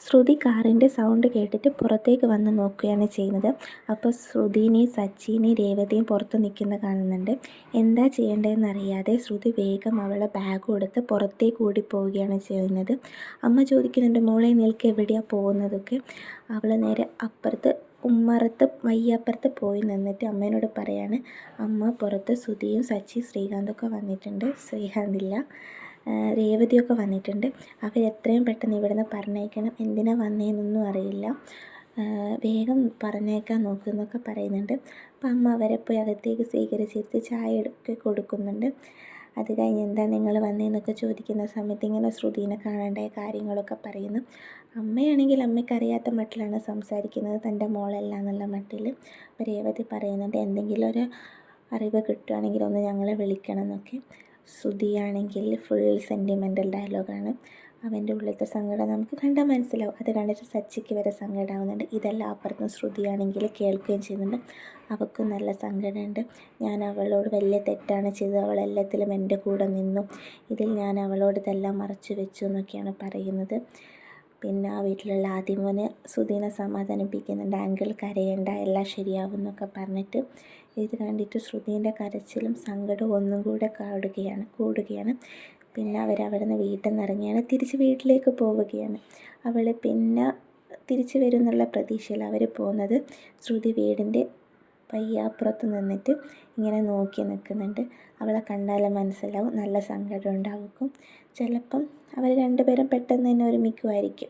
ശ്രുതി കാറിൻ്റെ സൗണ്ട് കേട്ടിട്ട് പുറത്തേക്ക് വന്ന് നോക്കുകയാണ് ചെയ്യുന്നത്. അപ്പോൾ ശ്രുതിനെയും സച്ചിനെയും രേവതിയും പുറത്ത് നിൽക്കുന്നത് കാണുന്നുണ്ട്. എന്താ ചെയ്യേണ്ടതെന്നറിയാതെ ശ്രുതി വേഗം അവളെ ബാഗ് എടുത്ത് പുറത്തേക്ക് ഓടിപ്പോവുകയാണ് ചെയ്യുന്നത്. അമ്മ ചോദിക്കുന്നുണ്ട്, മോളെ നിൽക്ക്, എവിടെയാണ് പോകുന്നതൊക്കെ. അവൾ നേരെ അപ്പുറത്ത് ഉമ്മറത്ത് വയ്യപ്പുറത്ത് പോയി നിന്നിട്ട് അമ്മേനോട് പറയാണ്, അമ്മ പുറത്ത് ശ്രുതിയും സച്ചി ശ്രീകാന്തൊക്കെ വന്നിട്ടുണ്ട്. ശ്രീകാന്തില്ല, രേവതിയൊക്കെ വന്നിട്ടുണ്ട്. അവർ എത്രയും പെട്ടെന്ന് ഇവിടുന്ന് പറഞ്ഞേക്കണം. എന്തിനാണ് വന്നതെന്നൊന്നും അറിയില്ല, വേഗം പറഞ്ഞേക്കാൻ നോക്കുന്നൊക്കെ പറയുന്നുണ്ട്. അപ്പം അമ്മ അവരെ പോയി അകത്തേക്ക് സ്വീകരിച്ചിരുത്തി ചായ എടുത്ത് കൊടുക്കുന്നുണ്ട്. അത് കഴിഞ്ഞ് എന്താ നിങ്ങൾ വന്നതെന്നൊക്കെ ചോദിക്കുന്ന സമയത്ത് ഇങ്ങനെ ശ്രുതിനെ കാണേണ്ട കാര്യങ്ങളൊക്കെ പറയുന്നു. അമ്മയാണെങ്കിൽ അമ്മയ്ക്കറിയാത്ത മട്ടിലാണ് സംസാരിക്കുന്നത്, തൻ്റെ മോളല്ല എന്നുള്ള മട്ടിൽ. രേവതി പറയുന്നുണ്ട്, എന്തെങ്കിലും ഒരു അറിവ് കിട്ടുകയാണെങ്കിൽ ഒന്ന് ഞങ്ങളെ വിളിക്കണം എന്നൊക്കെ. ശ്രുതിയാണെങ്കിൽ ഫുൾ സെൻറ്റിമെൻ്റൽ ഡയലോഗാണ്. അവൻ്റെ ഉള്ളിലത്തെ സങ്കടം നമുക്ക് കണ്ടാൽ മനസ്സിലാവും. അത് കണ്ടിട്ട് സച്ചിക്ക് വരെ സങ്കടമാവുന്നുണ്ട്. ഇതെല്ലാം അപ്പുറത്ത് ശ്രുതിയാണെങ്കിൽ കേൾക്കുകയും ചെയ്യുന്നുണ്ട്. അവൾക്കും നല്ല സങ്കടമുണ്ട്. ഞാൻ അവളോട് വലിയ തെറ്റാണ് ചെയ്തത്, അവൾ എല്ലാത്തിലും എൻ്റെ കൂടെ നിന്നു, ഇതിൽ ഞാൻ അവളോട് ഇതെല്ലാം മറച്ചു വെച്ചു എന്നൊക്കെയാണ് പറയുന്നത്. പിന്നെ ആ വീട്ടിലുള്ള ആദ്യമോനെ ശ്രുതിനെ സമാധാനിപ്പിക്കുന്നുണ്ട്, ആങ്കിൾ കരയേണ്ട, എല്ലാം ശരിയാവും എന്നൊക്കെ പറഞ്ഞിട്ട്. ഇത് കണ്ടിട്ട് ശ്രുതിൻ്റെ കരച്ചിലും സങ്കടവും ഒന്നും കൂടെ കൂടുകയാണ്. പിന്നെ അവരവിടെ നിന്ന് വീട്ടിൽ നിന്ന് ഇറങ്ങിയാണ് തിരിച്ച് വീട്ടിലേക്ക് പോവുകയാണ്. അവൾ പിന്നെ തിരിച്ച് വരും എന്നുള്ള പ്രതീക്ഷയിൽ അവർ പോകുന്നത്. ശ്രുതി വീടിൻ്റെ പയ്യാപ്പുറത്ത് നിന്നിട്ട് ഇങ്ങനെ നോക്കി നിൽക്കുന്നുണ്ട്. അവളെ കണ്ടാലും മനസ്സിലാവും നല്ല സങ്കടം ഉണ്ടാവും. ചിലപ്പം അവർ രണ്ടുപേരും പെട്ടെന്ന് തന്നെ ഒരുമിക്കുമായിരിക്കും.